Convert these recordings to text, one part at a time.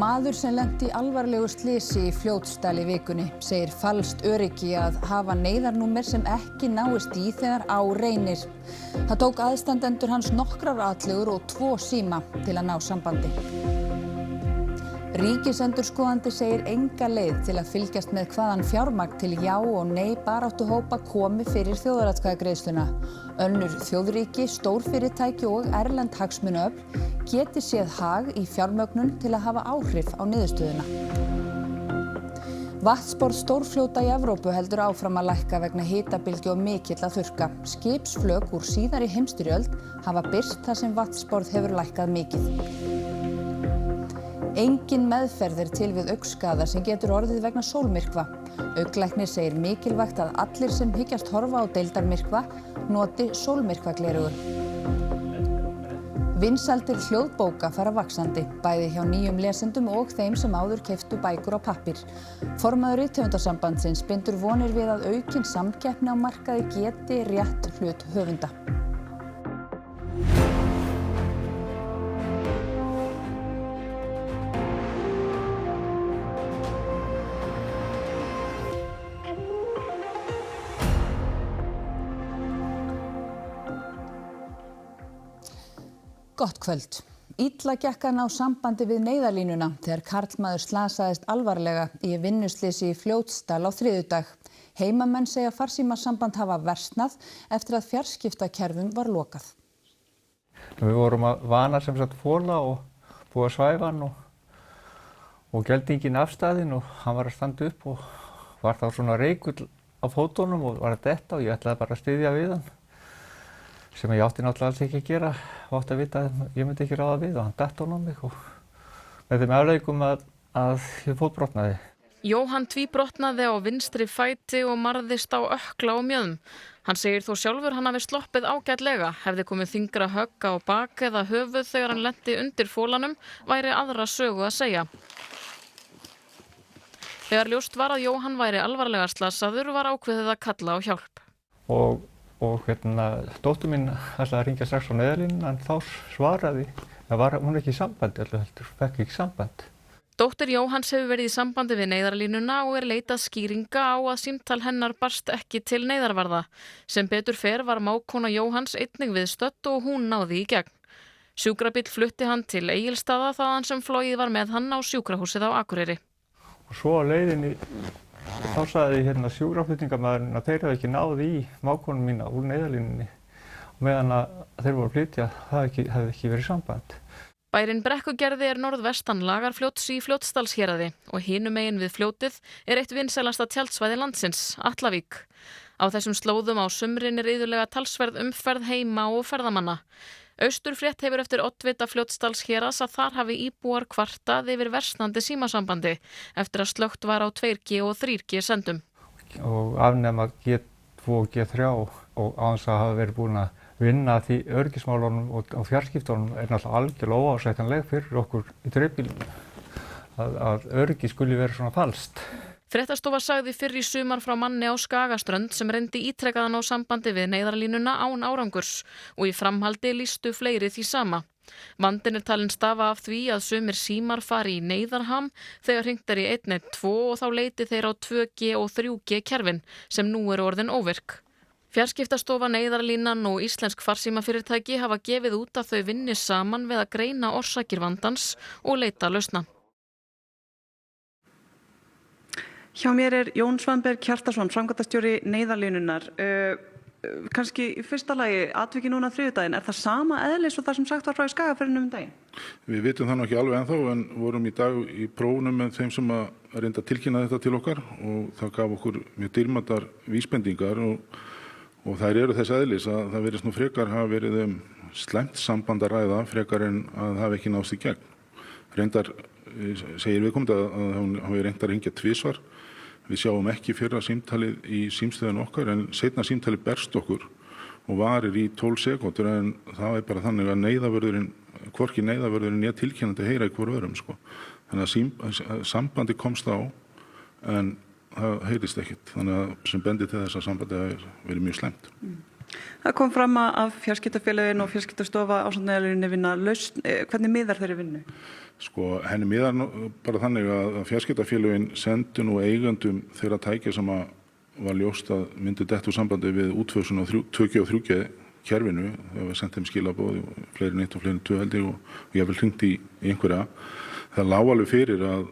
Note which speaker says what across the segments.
Speaker 1: Maður sem lenti í alvarlegu slysi í Fljótsdal í vikunni segir falskt öryggi að hafa neyðarnúmer sem ekki náist í þegar á reynir. Það tók aðstandendur hans nokkrar atlögur og 2 síma til að ná sambandi. Ríkisendurskoðandi segir enga leið til að fylgjast með hvaðan fjármagn til já og nei baráttuhópa komi fyrir þjóðaratkvæðagreiðsluna. Önnur þjóðríki, stórfyrirtæki og erlend hagsmunaöfl geti séð hag í fjármögnun til að hafa áhrif á niðurstöðuna. Vatnsborð stórfljóta í Evrópu heldur áfram að lækka vegna hitabylgju og mikilla þurrka. Skipsflök úr síðari heimsstyrjöld hafa birst þar sem vatnsborð hefur lækkað mikið. Engin meðferð til við augnskaða sem getur orðið vegna sólmyrkva. Augnlæknir segir mikilvægt að allir sem hyggjast horfa á deildarmyrkva noti sólmyrkvagleraugu. Vinsældir hljóðbóka fara vaxandi, bæði hjá nýjum lesendum og þeim sem áður keyptu bækur á pappír. Formaður Rithöfundasambandsins bindur vonir við að aukin samkeppni á markaði geti rétt hlut höfunda. Gott kvöld. Illa gekk að ná sambandi við neyðarlínuna þegar karlmaður slasaðist alvarlega í vinnuslysi í Fljótsdal á þriðjudag. Heimamenn segja farsímasamband hafa versnað eftir að fjarskiptakerfum var lokað.
Speaker 2: Við vorum að vana sem sagt fola og búa svæfan og geldingin afstæðin og hann var að standa upp og var þá svona reikull á fótunum og var að detta og ég ætlaði bara að styðja við hann. Sem ég átti náttúrulega alls ekki að gera og átti að vita að ég myndi ekki ráða við og hann datt ofan á mig og með þeim afleiðingum að ég fótbrotnaði.
Speaker 3: Jóhann tvíbrotnaði á vinstri fæti og marðist á ökkla og mjöðm. Hann segir þó sjálfur hann hafi sloppið ágætlega, hefði komið þyngra högg á bak eða höfuð þegar hann lenti undir fólanum, væri aðra sögu að segja. Þegar ljóst var að Jóhann væri alvarlega slasaður var ákveðið að kalla á hjálp.
Speaker 2: Og dóttir mín ætlaði að hringja strax á neyðarlínuna en þá svaraði að hún ekki í sambandi, heldur fekk ekki samband.
Speaker 3: Dóttir Jóhanns hefur verið í sambandi við neyðarlínuna og leitað skýringa á að símtal hennar barst ekki til neyðarvarða. Sem betur fer var mágkona Jóhanns einnig viðstödd og hún náði í gegn. Sjúkrabíll flutti hann til Egilsstaða þaðan sem flogið var með hann á sjúkrahúsið á Akureyri.
Speaker 2: Og svo á leiðinni þá sagði sjúkraflutningamaðurinn að þeir hefði ekki náð í mágkonu mína úr neyðarlínunni og meðan að þeir voru að flytja það hefði ekki verið samband.
Speaker 3: Bærinn Brekkugerði norðvestan Lagarfljóts í Fljótsdalshéraði og hinum megin við fljótið eitt vinsælasta tjaldsvæði landsins, Atlavík. Á þessum slóðum á sumrin iðulega talsverð umferð heima og ferðamanna. Austurfrétt hefur eftir oddvita Fljótsdalshéraðs að þar hafi íbúar kvartað yfir versnandi símasambandi eftir að slökkt var á 2G og 3G sendum.
Speaker 2: Og afnema G2 og G3 og aðeins að hafa verið búin að vinna því öryggismálunum og fjarskiptunum náttúrulega algjörlega óásættanleg fyrir okkur í dreifbílum að öryggi skuli vera svona falskt.
Speaker 3: Fréttastofa sagði fyrr í sumar frá manni á Skagaströnd sem reyndi ítrekað að ná sambandi við neyðarlínuna án árangurs og í framhaldi lýstu fleiri því sama. Vandinn talinn stafa af því að sumir símar fari í neyðarham þegar hringt í 112 og þá leiti þeir á 2G og 3G kerfin sem nú eru orðin óvirk. Fjarskiptastofa, Neyðarlínan og íslensk farsímafyrirtæki hafa gefið út að þau vinni saman við að greina orsakir vandans og leita lausna.
Speaker 4: Hjá mér Jón Svanberg Hjartarson, framkvæmdastjóri Neyðarlínunar. Kannski í fyrsta lagi, atviki núna þriðjudaginn, það sama eðlis og það sem sagt var frá í Skagafirðinum daginn?
Speaker 5: Við vitum það nú ekki alveg ennþá en vorum í dag í prófunum með þeim sem að reynda að tilkynna þetta til okkar og það gaf okkur mjög dýrmætar vísbendingar og þær eru þess eðlis að það virðist nú frekar hafa verið slæmt samband að ræða frekar en að hafa ekki náðst í gegn. Reyndar segir viðkomandi að hún hafi reynt að hringja tvisvar. Við sjáum ekki fyrra símtalið í símstöðin okkar en seinna símtalið berst okkur og varir í 12 sekúndur en það bara þannig að hvorki neyðarvörðurinn tilkynnandi heyra í hvor öðrum. Þannig að sambandi komst á en það heyrist ekkert. Þannig að sem bendi til þess að sambandi hafi verið mjög slæmt.
Speaker 4: Það kom fram að fjarskiptafélögin og fjarskiptastofa ásamt Neyðarlínunni vinna lausn. Hvernig miðar þeirri vinnu?
Speaker 5: Sko, henni miðar bara þannig að fjarskiptafélögin sendu nú eigandum þeirra tækja sem var ljóst að myndi dett úr sambandi við útfösun á 2G og 3G kerfinu. Það var sendt þeim skilaboð, fleiri en 1 og fleiri en 2 held ég og ég vil hringt í einhverja. Það lá alveg fyrir að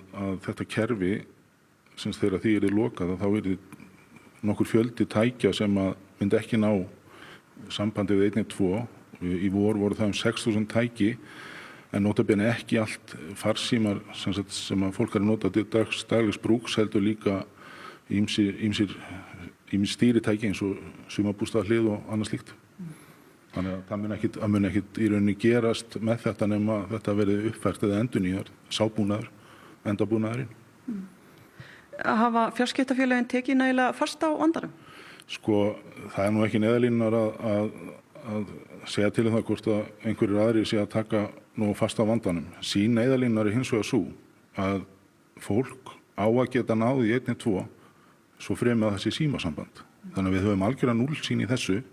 Speaker 5: þetta kerfi, sem þegar því yrði lokað, þá yrði nokkur fjöldi tækja sem myndi ekki ná sambandi við 112. Í vor voru það 6.000 tæki, en notabene ekki allt farsímar sem að fólk nota til daglegs brúks, heldur líka ýmsir stýritæki eins og sumarbústaðahlið og annað slíkt. Þannig að það mun ekkit í rauninni gerast með þetta nema þetta verið uppfært eða endurnýjar, sábúnaður, endabúnaðurinn.
Speaker 4: Hafa fjarskiptafélögin tekið nægilega fast á vandanum?
Speaker 5: Sko, það nú ekki Neyðarlínunar að segja til það hvort að einhverjir aðrir sé að taka nú fast á vandanum. Sýn Neyðarlínunar hins vegar svo að fólk á að geta náð í 112 svo fremið að það sé símasamband. Þannig að við höfum algjöra núllsýn í þessu.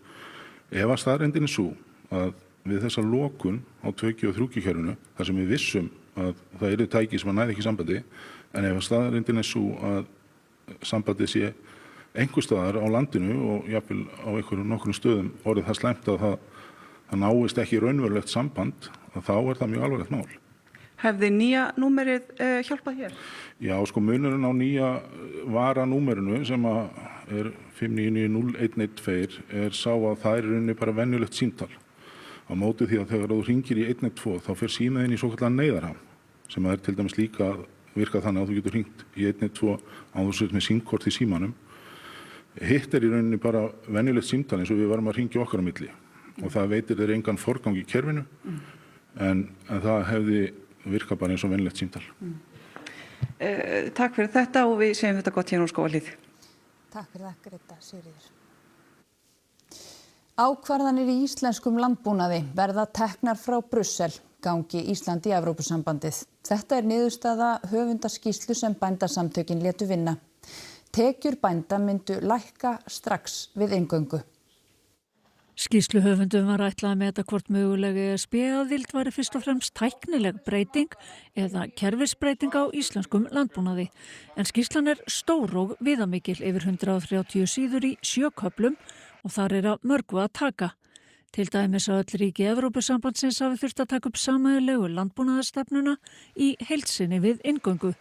Speaker 5: Ef að staðreyndin svo að við þessa lokun á 2G og 3G kerfinu, þar sem við vissum að það yrði tæki sem næði ekki sambandi, en ef að staðreyndin svo að sambandið sé einhver staðar á landinu og jafnvel á nokkrum stöðum orðið það slæmt að það náist ekki raunverulegt samband, þá það mjög alvarlegt mál.
Speaker 4: Hefði nýja númerið hjálpað hér?
Speaker 5: Já, sko munurinn á nýja varanúmerinu sem er 5990112 sá að það er rauninni bara venjulegt símtal. Á móti því að þegar þú hringir í 112 þá fer símaðinn í svokallaðan neyðarham, sem er til dæmis líka virkað þannig að þú getur hringt í 112 á þessu með símkort í símanum. Hitt í rauninni bara venjulegt símtal eins og við varum að hringja okkar á milli og það veitir þeir engan forgang í kerfinu en það hefði virkað bara eins og venjulegt símtal.
Speaker 4: Takk fyrir þetta og við segjum þetta gott hérna á Skógahlíð.
Speaker 1: Takk fyrir það, Greta Sigríður. Ákvarðanir í íslenskum landbúnaði verða teknar frá Brussel gangi Ísland í Evrópusambandið. Þetta niðurstaða höfundaskýrslu sem bændasamtökin létu vinna. Tekjur bænda myndu lækka strax við inngöngu.
Speaker 6: Skýrsluhöfundum var ætlað að meta hvort mögulegi ESB-aðild væri fyrst og fremst tæknileg breyting eða kerfisbreyting á íslenskum landbúnaði. En skýrslan stór og viðamikil yfir 130 síður í 7 köflum og þar af mörgu að taka. Til dæmis að öll ríki Evrópusambandsins hafi þurft að taka upp sameiginlegu landbúnaðarstefnuna í heild sinni við inngöngu.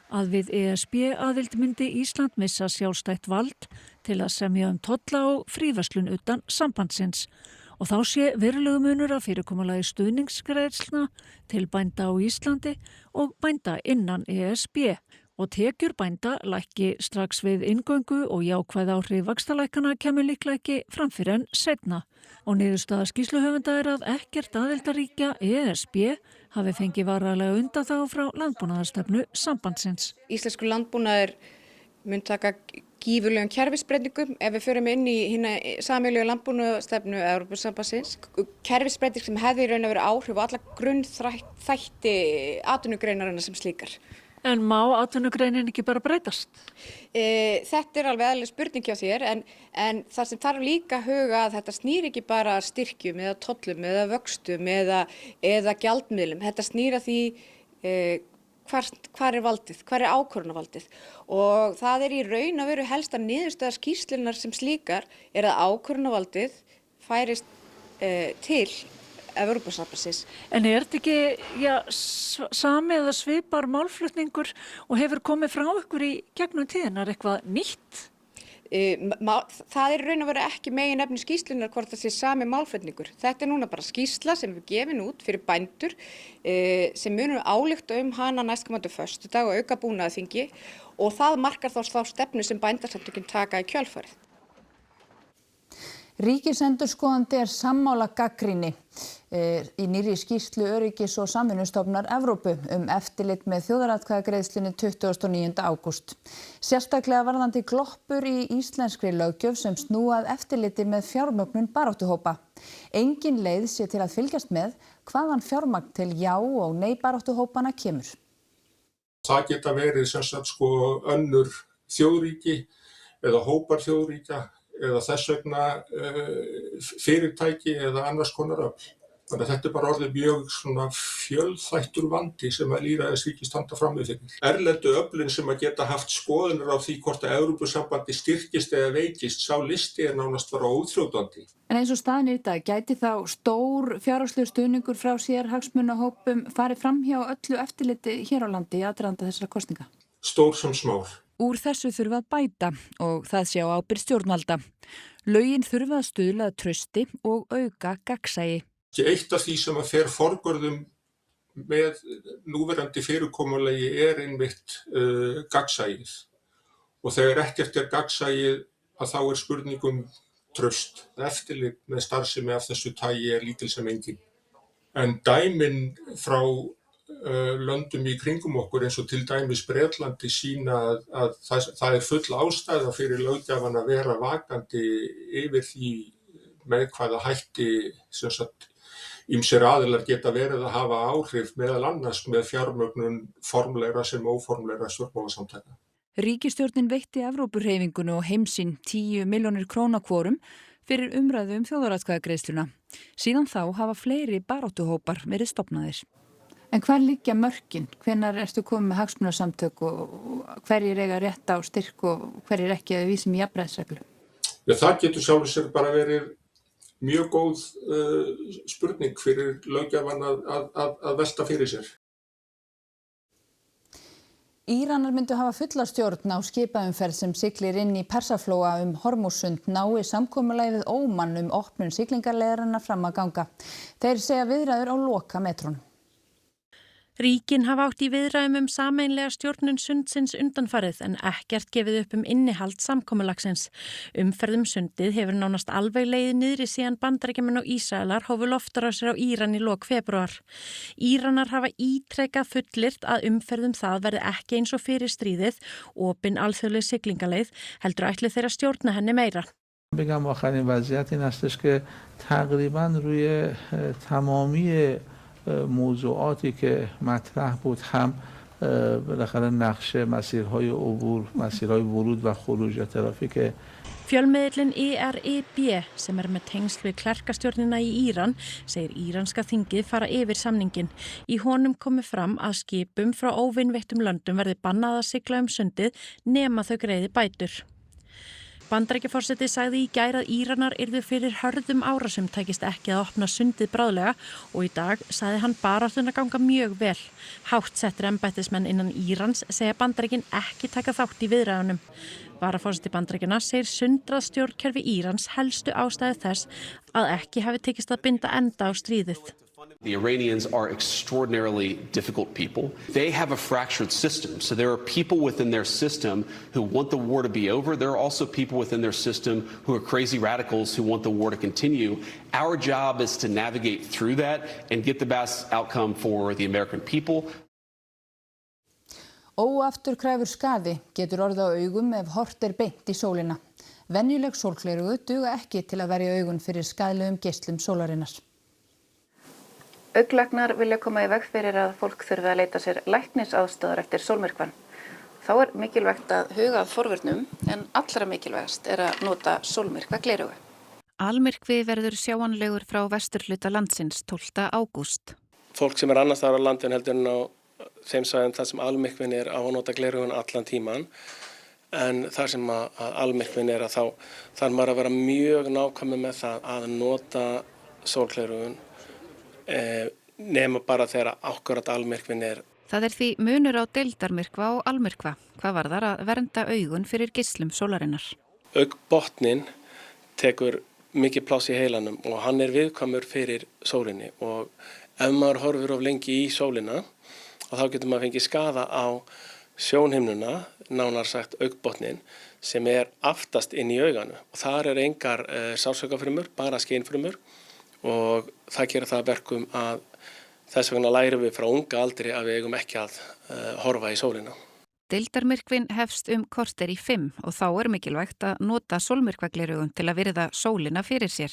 Speaker 6: Að við ESB-aðild myndi Ísland missa sjálfstætt vald til að semja tolla og fríverslun utan sambandsins og þá sé verulegur munur að fyrirkomulagi stuðningsgreiðslna til bænda á Íslandi og bænda innan ESB og tekjur bænda lækki strax við inngöngu og jákvæð áhrif vaxtalækkana kemur líklega ekki fram fyrr en seinna. Og niðurstaða skýrsluhöfunda að ekkert aðildarríkja ESB hafi fengið varanlega undanþágu frá landbúnaðarstefnu sambandsins.
Speaker 7: Íslenskur landbúnaður mun taka gífurlegum kerfisbreytingum ef við förum inn í hina sameiginlegu landbúnaðarstefnu Evrópusambandsins. Kerfisbreyting sem hefði í raun að vera áhrif á alla grunnþætti atvinnugreinarinnar sem slíkar.
Speaker 6: En má atvinnugreinin ekki bara breytast?
Speaker 7: Þetta alveg eðlileg spurning hjá þér en það sem þarf líka að huga að þetta snýr ekki bara styrkjum eða tollum eða vöxtum eða gjaldmiðlum. Þetta snýr að því hvar valdið, hvar ákvörðunarvaldið og það í raun að veru helsta niðurstaða skýrslunnar sem slíkar að ákvörðunarvaldið færist til Evrópusambandsins.
Speaker 6: En þetta ekki sami eða svipar málflutningur og hefur komið frá ykkur í gegnum tíðinar eitthvað nýtt?
Speaker 7: Það raun að vera ekki meginefni skýrslunar hvort það sé sami málflutningur. Þetta núna bara skýrsla sem við gefin út fyrir bændur sem munum álykta hana næstkomandi föstudag og auka búnaðarþingi og það markar þá stefnu sem bændasamtökin taka í kjölfarið.
Speaker 1: Ríkisendurskoðandi sammála gagnrýni í nýrri skýrslu Öryggis- og samvinnustofnunar Evrópu eftirlit með þjóðaratkvæðagreiðslunni 29. ágúst. Sérstaklega varðandi gloppur í íslenskri löggjöf sem snúa að eftirliti með fjármögnun baráttuhópa. Engin leið sé til að fylgjast með hvaðan fjármagn til já og nei baráttuhópana kemur.
Speaker 8: Það geta verið önnur þjóðríki eða hópar þjóðríkja eða þess vegna fyrirtæki eða annars konar öfl. Þannig að þetta bara orðið mjög svona fjölþættur vandi sem að lýðræðisríki standa frammi fyrir. Erlendu öflin sem að geta haft skoðanir á því hvort að Evrópusambandi styrkist eða veikist, sá listi nánast bara óþrjótandi.
Speaker 1: En eins og staðan í dag, gæti þá stór fjárhagslegur stuðningur frá sérhagsmunahópum farið fram hjá öllu eftirliti hér á landi í aðdraganda þessara kosninga?
Speaker 8: Stór sem smár.
Speaker 1: Úr þessu þurfa að bæta og það sé á ábyrgð stjórnvalda. Lögin þurfa að stuðla að trausti og auka gagnsæi.
Speaker 8: Eitt af því sem að fer forgörðum með núverandi fyrirkomulagi einmitt gagnsæið. Og þegar ekkert gagnsæið að þá spurningum traust. Eftirlit með starfsemi af þessu tagi lítil sem engin. En dæmin frá löndum í kringum okkur eins og til dæmis Bretlandi sýna að það full ástæða fyrir löggjafan að vera vakandi yfir því með hvaða hætti sem sagt ýmsir aðilar geta verið að hafa áhrif meðal annars með fjármögnun formlegra sem óformlegra stjórnmálasamtaka.
Speaker 1: Ríkisstjórnin veitti Evrópuhreyfingunni og Heimsinn 10 milljónir króna hvorum fyrir umræðu þjóðaratkvæðagreiðsluna. Síðan þá hafa fleiri baráttuhópar verið stofnaðir. En hvar liggja mörkin? Hvenær ertu komið með hagsmunasamtök og hverjir eiga rétt á styrk og hverjir ekki að vísum í jafnræðisreglu?
Speaker 8: Það getur sjálfur sér bara verið mjög góð spurning fyrir löggjafan að velta fyrir sér.
Speaker 1: Íranar myndu hafa fulla stjórn á skipaumferð sem siglir inn í Persaflóa Hormússund nái samkomulagið við Óman opnun siglingarleiðarinnar fram að ganga. Þeir segja viðræður á lokametrónum.
Speaker 9: Ríkin hafa átt í viðræðum sameiginlega stjórnun sundsins undanfarið en ekkert gefið upp innihald samkomulagsins. Umferð sundið hefur nánast alveg legið niðri síðan Bandaríkjamenn og Ísraelar hófu loftárásir á Íran í lok febrúar. Íranar hafa ítrekað fullyrt að umferð það verði ekki eins og fyrir stríðið, opin alþjóðleg siglingaleið, heldur ætli þeirra stjórna henni meira.
Speaker 10: بگم آخرین وضعیت این هستش که تقریبا روی تمامی موضوعاتی که مطرح بود هم بالاخره نقشه مسیرهای عبور، مسیرهای ورود و خروج ترافیک.
Speaker 9: Fjölmiðillinn IRIB sem með tengsl við klerkastjórnina í Íran segir íranska þingið fara yfir samningin. Í honum komi fram að skipum frá óvinveittum löndum verði bannað að sigla sundið nema þau greiði bætur. Bandaríkjaforseti sagði í gær að Íranar yrðu fyrir hörðum árásum tækist ekki að opna sundið bráðlega og í dag sagði hann baráttuna ganga mjög vel. Háttsettir embættismenn innan Írans segja Bandaríkin ekki taka þátt í viðræðunum. Varaforseti Bandaríkjanna segir sundrað stjórnkerfi Írans helstu ástæðu þess að ekki hafi tekist að binda enda á stríðið.
Speaker 11: The Iranians are extraordinarily difficult people. They have a fractured system. So there are people within their system who want the war to be over. There are also people within their system who are crazy radicals who want the war to continue. Our job is to navigate through that and get the best outcome for the American people.
Speaker 1: Óafturkræfur skaði getur orðið á augum ef horft beint í sólina. Venjuleg sólgleraugu duga ekki til að verja augun fyrir skaðlegum geislum sólarinnar.
Speaker 12: Augnlæknar vilja koma í veg fyrir að fólk þurfi að leita sér læknisaðstoðar eftir sólmyrkvann. Þá mikilvægt að huga að forvörnum en allra mikilvægast að nota sólmyrkvagleraugu.
Speaker 13: Almyrkvi verður sjáanlegur frá vesturhluta landsins 12. ágúst.
Speaker 14: Fólk sem annars þar á landin heldur en á þeim svæðum þar sem almyrkvin á að nota gleraugun allan tíman. En þar sem að almyrkvin að þá þarf maður að vera mjög nákvæmur með það að nota sólgleraugun nema bara þegar akkurat almyrkvin
Speaker 13: Það því munur á deildarmyrkva og almyrkva. Hvað varðar að vernda augun fyrir geislum sólarinnar?
Speaker 14: Augnbotninn tekur mikið pláss í heilanum og hann viðkvæmur fyrir sólinni og ef maður horfir of lengi í sólina og þá getur maður fengið skaða á sjónhimnuna, nánar sagt augnbotninn, sem aftast inn í auganu og þar engar sársaukafrumur, bara skynfrumur og það gerir það verkum að þess vegna lærum við frá unga aldri að við eigum ekki að horfa í sólina.
Speaker 13: Deildarmyrkvin hefst korter í 5 og þá mikilvægt að nota sólmyrkvagleraugun til að virða sólina fyrir sér.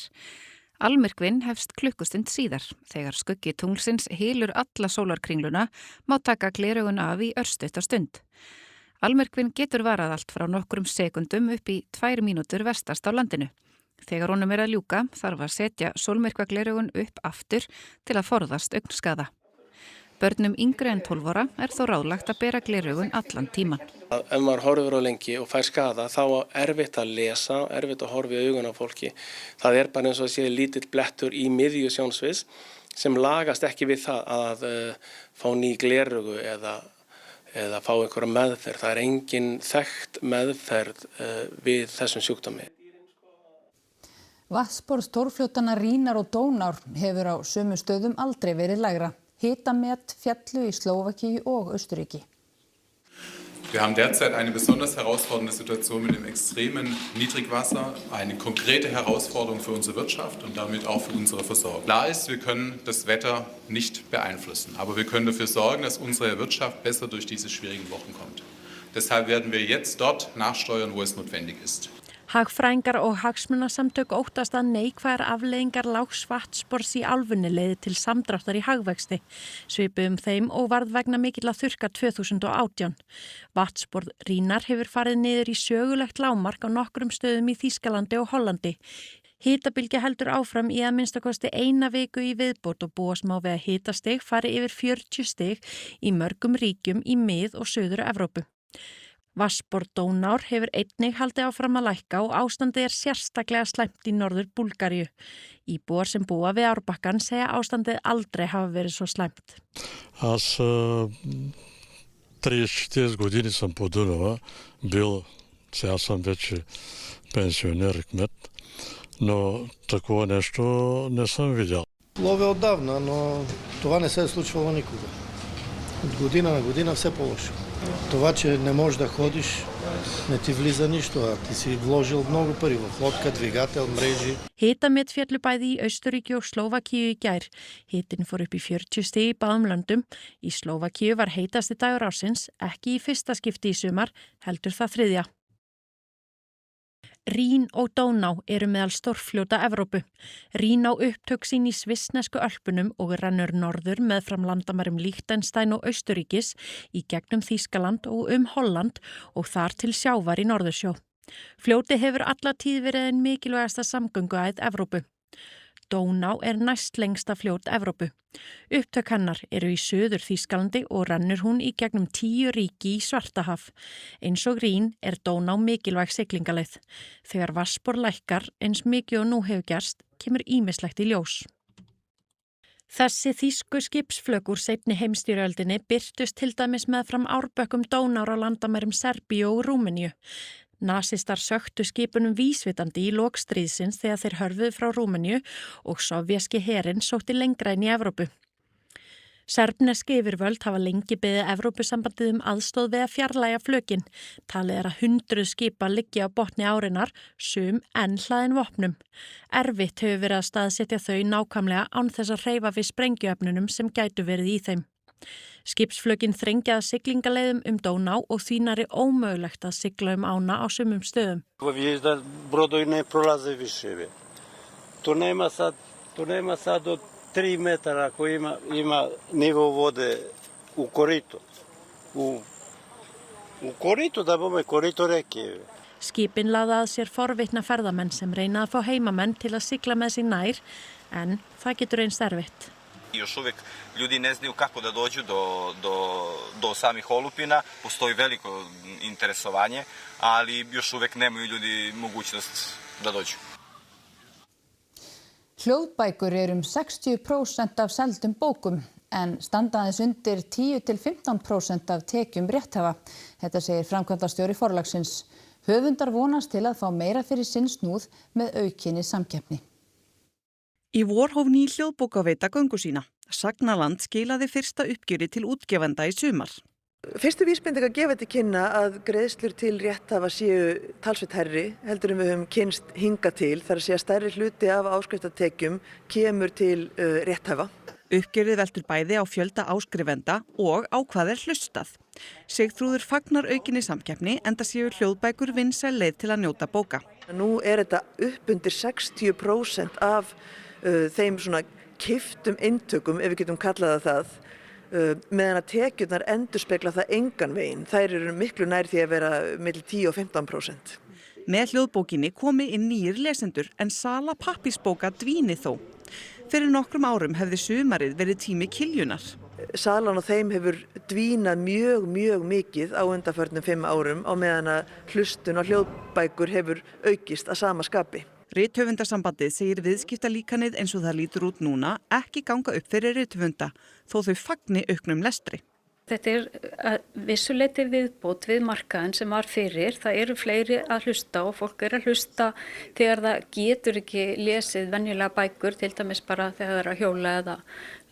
Speaker 13: Almyrkvin hefst klukkustund síðar. Þegar skuggi tunglsins hylur alla sólarkringluna má taka gleraugun af í örstutta stund. Almyrkvinn getur varað allt frá nokkrum sekundum upp í 2 mínútur vestast á landinu. Þegar honum að ljúka þarf að setja sólmyrkvagleraugun upp aftur til að forðast augnskaða. Börnum yngri en 12 ára þó ráðlagt að bera gleraugun allan tíman.
Speaker 14: Ef maður horfir á lengi og fær skaða þá erfitt að lesa, erfitt að horfa í augun á fólki. Það bara eins og að sé lítill blettur í miðju sjónsviðs sem lagast ekki við það að fá ný gleraugu eða fá einhverja meðferð. Það engin þekkt meðferð við þessum sjúkdómi.
Speaker 1: Vatnsborð stórfljótanna Rínar og Dónár hefur á sömu stöðum aldrei verið lægra. Hitamet fjallu í Slóvakíu og Östuríki.
Speaker 15: Wir haben derzeit eine besonders herausfordernde Situation mit dem extremen Niedrigwasser, eine konkrete Herausforderung für unsere Wirtschaft und damit auch für unsere Versorgung. Klar ist, wir können das Wetter nicht beeinflussen, aber wir können dafür sorgen, dass unsere Wirtschaft besser durch diese schwierigen Wochen kommt. Deshalb werden wir jetzt dort nachsteuern, wo es notwendig ist.
Speaker 9: Hagfræðingar og hagsmunasamtök óttast að neikvæðar afleiðingar lágs vatnsborðs í álfunni leiði til samdráttar í hagvexti. Svipuðum þeim og varð vegna mikilla þurrka 2018. Vatnsborð Rínar hefur farið niður í sögulegt lágmark á nokkrum stöðum í Þýskalandi og Hollandi. Hitabylgja heldur áfram í að minnstakosti 1 viku í viðbót og búast má við að hitastig fari yfir 40 stig í mörgum ríkjum í Mið- og Suður-Evrópu. Vatnsborð Dónár hefur einnig haldið áfram að lækka og ástandið sérstaklega slæmt í norður Búlgaríu. Íbúar sem búa við árbakkann segja ástandið aldrei hafa verið svo slæmt.
Speaker 16: Аз 34 години съм по Дунава бил, сега съм вече пенсионер и кмет, но такова нещо не съм видял.
Speaker 17: Ловя отдавна, но това не се е случвало никога. От година на година все по-лошо. Това, че не можеш да ходиш, не ти влиза нищо, а ти си вложил много пари в лодка, двигател, мрежи.
Speaker 9: Hitamet féllu bæði í Austurríki og Slóvakíu í gær. Hitinn fór upp í 40 stig í báðum löndum. Í Slóvakíu var heitasti dagur ársins, ekki í fyrsta skipti í sumar, heldur það 3. Rín og Dóná eru meðal stórfljóta Evrópu. Rín á upptök sín í svissnesku Ölpunum og rennur norður meðfram landamærum Liechtenstein og Austurríkis í gegnum Þýskaland og Holland og þar til sjávar í Norðursjó. Fljóti hefur alla tíð verið ein mikilvægasta samgönguæð Evrópu. Dóná næst lengsta fljót Evrópu. Upptök hennar eru í Suður Þýskalandi og rennur hún í gegnum 10 ríki í Svartahaf. Eins og Rín Dóná mikilvæg siglingaleið. Þegar vatnsborð lækkar eins mikið og nú hefur gerst, kemur ýmislegt í ljós. Þessi þýsku skipsflök úr seinni heimsstyrjöldinni birtust til dæmis meðfram árbökkum Dónár á landamærum Serbíu og Rúmeníu. Nasistar söktu skipunum vísvitandi í lok stríðsins þegar þeir hörfuðu frá Rúmeníu og sovvéski herinn sótti lengra inn í Evrópu. Serbneski yfirvöld hafa lengi beðið Evrópusambandið aðstoð við að fjarlægja flökin. Talið að 100 skipa liggi á botni árinnar, sum enn hlaðin vopnum. Erfitt hefur verið að staðsetja þau nákvæmlega án þess að hreyfa við sprengjuefnunum sem gætu verið í þeim. Skipsflökin þrengja að siglingaleiðum Dóná og því nærri ómögulegt að sigla ána á sumum stöðum.
Speaker 18: Brodovi ne prolaze više. To nema sad od 3 metara ako ima nivo vode u korito. U korito da bome korito reke.
Speaker 9: Skipin laða að sér forvitna ferðamenn sem reyna að fá heimamenn til að sigla með sig nær, en það getur reynst erfitt.
Speaker 19: Još uvijek ljudi ne znaju kako da dođu do samih olupina, postoji veliko interesovanje, ali još uvijek nemaju ljudi mogućnost da dođu.
Speaker 1: Hljóðbækur eru 60% af seldum bókum en standa aðeins undir 10–15% af tekjum rétthafa. Þetta segir framkvæmdastjóri forlagsins. Höfundar vonast til að fá meira fyrir sinn snúð með aukinni samkeppni.
Speaker 4: Í vor hóf ný hljóðbókaveita göngu sína. Sagnaland skilaði fyrsta uppgjöri til útgefanda í sumar.
Speaker 20: Fyrstu vísbendingar gefa til kynna að greiðslur til rétthafa séu talsvert hærri heldur en við höfum kynnst hingað til, þar að segja stærri hluti af áskriftartekjum kemur til rétthafa.
Speaker 4: Uppgjörið veltur bæði á fjölda áskrifenda og á hvað hlustað. Sigþrúður fagnar aukinni samkeppni enda séu hljóðbækur vinsæl leið til að njóta bóka.
Speaker 20: Nú þetta upp undir 60% af þeim svona keyptum inntökum, ef við getum kallað það, meðan að tekjurnar endurspegla það engan veginn. Þær eru miklu nær því að vera milli 10 og 15%.
Speaker 21: Með hljóðbókinni komi inn nýjir lesendur en sala pappírsbóka dvíni þó. Fyrir nokkrum árum hefði sumarið verið tími kiljunar.
Speaker 20: Salan á þeim hefur dvínað mjög mikið á undanförnum 5 árum á meðan að hlustun á hljóðbækur hefur aukist að sama skapi.
Speaker 21: Rithöfundasambandið segir viðskiptalíkanið eins og það lítur út núna ekki ganga upp fyrir rithöfunda þó þau fagni auknum lestri.
Speaker 22: Þetta er vissuleyti viðbót við markaðinn sem var fyrir. Það eru fleiri að hlusta og fólk er að hlusta þegar það getur ekki lesið venjulega bækur, til dæmis bara þegar það er að hjóla eða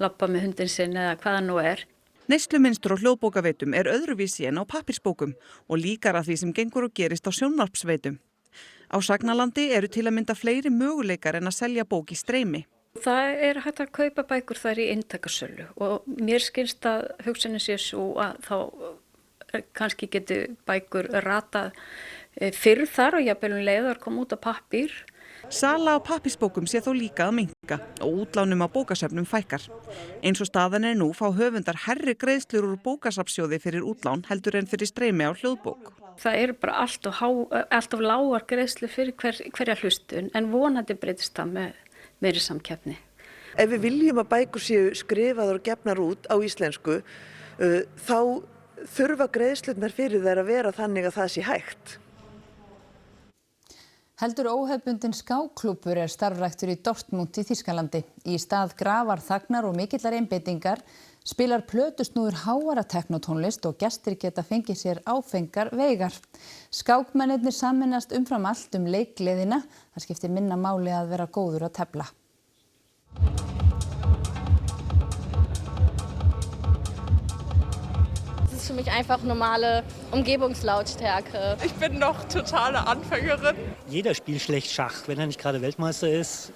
Speaker 22: labba með hundin sinn eða hvaða nú er.
Speaker 21: Neyslumynstur og hljóðbókaveitum er öðruvísi en á pappírsbókum og líkar að því sem gengur og gerist á sjónvarpsveitum. Á Sagnalandi eru til að mynda fleiri möguleikar en að selja bók í streymi.
Speaker 22: Það er hægt að kaupa bækur þar í eintakasölu og mér skilst að hugsunin sé svo að þá kannski getur bækur ratað fyrr þar og jafnvel leiðar koma út á pappír.
Speaker 21: Sala á pappírsbókum sé þó líka að minnka og útlánum á bókasöfnum fækkar. Eins og staðan er nú fá höfundar hærri greiðslur úr bókasafnsjóði fyrir útlán heldur en fyrir streymi á hljóðbók.
Speaker 22: Það eru bara allt of lágar greiðslur fyrir hverja hlustun en vonandi breytist það með meiri samkeppni.
Speaker 20: Ef við viljum að bækur séu skrifaðar og gefnar út á íslensku, þá þurfa greiðslurnar fyrir þær að vera þannig að það sé hægt.
Speaker 1: Heldur óhefbundinn skákklúbbur er starfræktur í Dortmund í Þýskalandi. Í stað grafar þagnar og mikillar einbeitingar spilar plötusnúður háara teknotónlist og gestir geta fengið sér áfengar veigar. Skákmennirnir sameinast umfram allt leikgleðina. Það skiptir minna máli að vera góður að tefla.
Speaker 23: Das ist für mich einfach normale Umgebungslautstärke.
Speaker 24: Ich bin noch totale Anfängerin.
Speaker 25: Jeder spielt schlecht Schach, wenn er nicht gerade Weltmeister ist.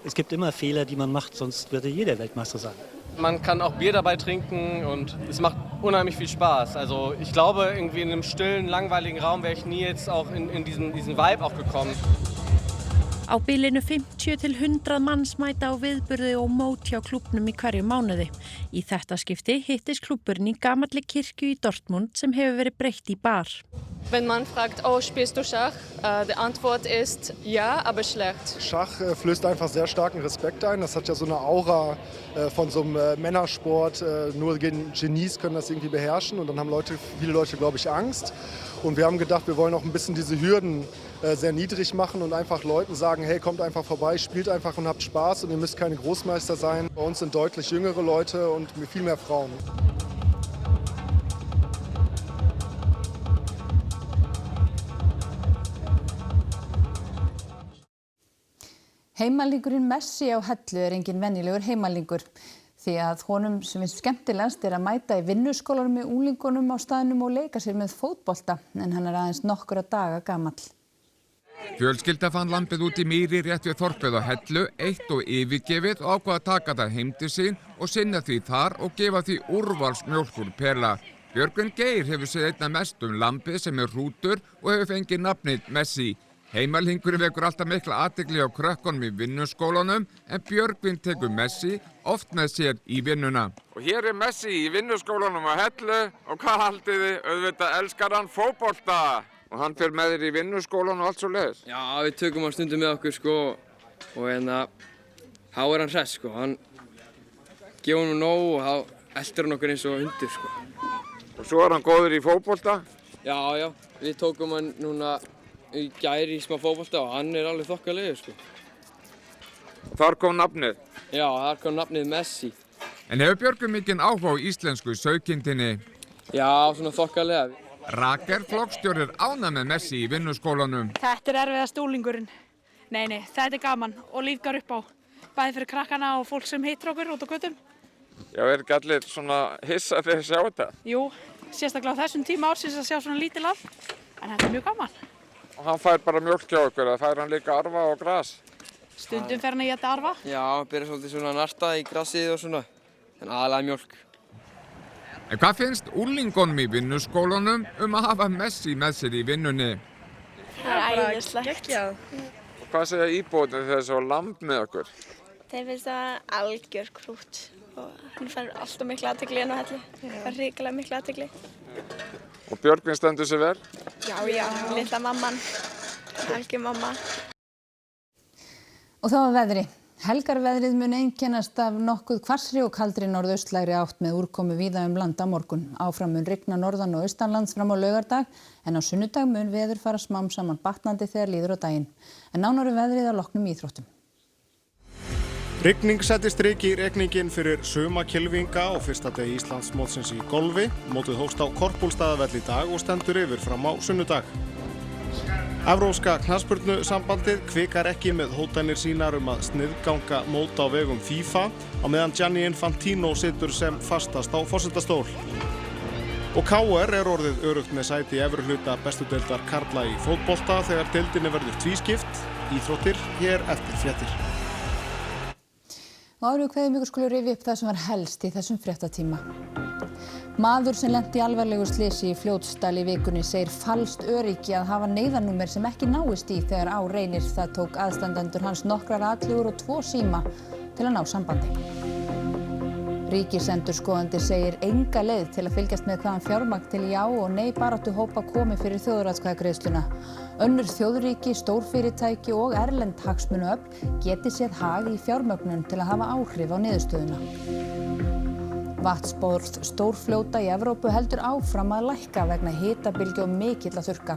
Speaker 25: Es gibt immer Fehler, die man macht, sonst würde jeder Weltmeister sein.
Speaker 26: Man kann auch Bier dabei trinken und es macht unheimlich viel Spaß. Also ich glaube, irgendwie in einem stillen, langweiligen Raum wäre ich nie jetzt auch in diesen Vibe auch gekommen.
Speaker 9: Á bilinu 50 til 100 manns mæta á viðburði og mót hjá klúbbnum í hverju mánuði. Í þetta skipti hittist klúbburinn í gamalli kirkju í Dortmund sem hefur verið breytt í bar.
Speaker 23: Wenn man fragt, oh, spielst du Schach? Die Antwort ist ja, aber schlecht.
Speaker 27: Schach flößt einfach sehr starken Respekt ein. Das hat ja so eine Aura von so einem Männersport. Nur Genies können das irgendwie beherrschen und dann haben viele Leute, glaube ich, Angst. Und wir haben gedacht, wir wollen auch ein bisschen diese Hürden sehr niedrig machen und einfach Leuten sagen, hey, kommt einfach vorbei, spielt einfach und habt Spaß und ihr müsst keine Großmeister sein. Bei uns sind deutlich jüngere Leute und viel mehr Frauen.
Speaker 1: Heimalingurinn Messi á Hellu er engin venjulegur heimalingur. Því að honum sem finnst skemmtilegast er að mæta í vinnuskólanum með unglingunum á staðnum og leika sér með fótbolta, en hann er aðeins nokkura daga gamall.
Speaker 28: Fjölskylda fann lambið út í mýri rétt við þorpið á Hellu, eitt og yfirgefið og ákvað að taka það heim til sín og sinna því þar og gefa því úrvalsmjólk úr pela. Björgvin Geir hefur séð einna mest lambið sem er hrútur og hefur fengið nafnið Messi. Heimalhingurinn vekur alltaf mikla athygli á krökkunum í vinnuskólanum en Björgvin tekur Messi oft með sér í vinnuna. Og hér er Messi í vinnuskólanum á Hellu og hvað haldið þið? Auðvitað elskar hann fótbolta og hann fer með þér í vinnuskólan og allt svo leiðis.
Speaker 29: Já, við tökum hann stundum með okkur og þá er hann hress hann gefur hann nóg og þá eltir hann okkur eins og hundur
Speaker 28: Og svo er hann góður í fótbolta?
Speaker 29: Já, við tókum hann núna í gær í smá fótbolta og hann er alveg þokkalegur
Speaker 28: Þar kom nafnið?
Speaker 29: Já, þar kom nafnið Messi.
Speaker 28: En hefur Björgvin mikinn áhuga á íslensku sauðkindinni?
Speaker 29: Já, svona þokkalega.
Speaker 28: Rakel, flokkstjóri, er ánægð með Messi í vinnuskólanum.
Speaker 30: Þetta er erfiðast úlingurinn. Nei, þetta er gaman og lífgar upp á. Bæði fyrir krakkana og fólk sem hittir okkur út á götum.
Speaker 28: Já, er ekki allir svona hissa þegar þið sjá þetta?
Speaker 30: Jú, sérstaklega á þessum tíma ársins að sjá svona lítil allt. En þetta er mjög gaman.
Speaker 28: Og hann fær bara mjólk hjá okkur, eða fær hann líka arfa og gras?
Speaker 30: Stundum fer hann í þetta arfa.
Speaker 29: Já, byrja svolítið svona narta í grasið og svona, en aðalega mjólk.
Speaker 28: En hvað finnst úlingunum í vinnuskólanum að hafa Messi með sér í vinnunni?
Speaker 30: Það er æðislegt.
Speaker 28: Og hvað segja íbúarnir þegar svo lamb með okkur?
Speaker 2: Þeir finnst það algjör krútt og hann fær alltaf mikla athygli inn á Hellu. Fær hrikalega mikla athygli.
Speaker 3: Og Björgvin stendur sig vel?
Speaker 2: Já, litla mamman, algjör mamma.
Speaker 1: Og þá að veðri. Helgarveðrið mun einkennast af nokkuð hvassri og kaldri norðaustlægri átt með úrkomu víða land á morgun. Áfram mun rigna norðan og austanlands fram á laugardag en á sunnudag mun veður fara smám saman batnandi þegar líður á daginn. En nánari veðrið að loknum íþróttum.
Speaker 5: Rigning setti strik í reikninginn fyrir sumakylfinga á fyrsta degi Íslandsmótsins í golfi. Mótið hófst á Korpúlfsstaðavelli í dag og stendur yfir fram á sunnudag. Evrópska knattspyrnusambandið kvikar ekki með hótanir sínar að sniðganga mót á vegum FIFA á meðan Gianni Infantino situr sem fastast á forsetastól. Og KR orðið öruggt með sæti í efri hluta bestu deildar karla í fótbolta þegar deildinni verður tvískipt. Íþróttir hér eftir fréttir.
Speaker 1: Og áður kveðum ykkur skulu rifja upp það sem var helst í þessum fréttatíma. Maður sem lenti í alvarlegu slysi í Fljótsdal í vikunni segir falskt öryggi að hafa neyðarnúmer sem ekki náist í þegar á reynir. Það tók aðstandendur hans nokkrar athugur og 2 síma til að ná sambandi. Ríkisendurskoðandi segir enga leið til að fylgjast með hvaðan fjármagn til já og nei baráttuhópa komi fyrir þjóðaratkvæðagreiðsluna. Önnur þjóðríki, stórfyrirtæki og erlend hagsmunaöfl geti séð hag í fjármögnun til að hafa áhrif á niðurstöðuna. Vatnsborð stórfljóta í Evrópu heldur áfram að lækka vegna hitabylgju og mikilla þurrka.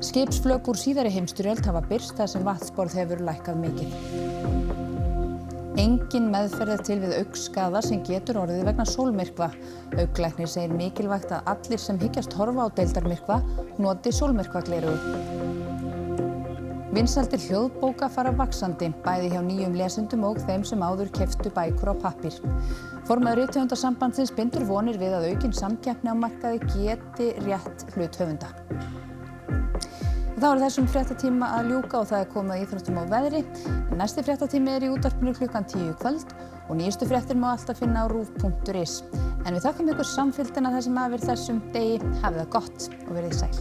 Speaker 1: Skipsflök úr síðari heimsstyrjöld hafa birst þar sem vatnsborð hefur lækkað mikið. Engin meðferð til við augnskaða sem getur orðið vegna sólmyrkva. Augnlæknir segir mikilvægt að allir sem hyggjast horfa á deildarmyrkva noti sólmyrkvagleraugu. Vinsældir hljóðbóka fara vaxandi, bæði hjá nýjum lesendum og þeim sem áður keyptu bækur á pappír. Formaður Rithöfundasambandsins bindur vonir við að aukin samkeppni á markaði geti rétt hlut höfunda. Þá þessum fréttatíma að ljúka og það komið að íþróttum og veðri. Næsti fréttatími í útvarpinu klukkan 10 í kvöld og nýjustu fréttir má alltaf finna á ruv.is. En við þökkum ykkur samfylgdina þessum af þessum degi. Hafið það gott og verið sæl.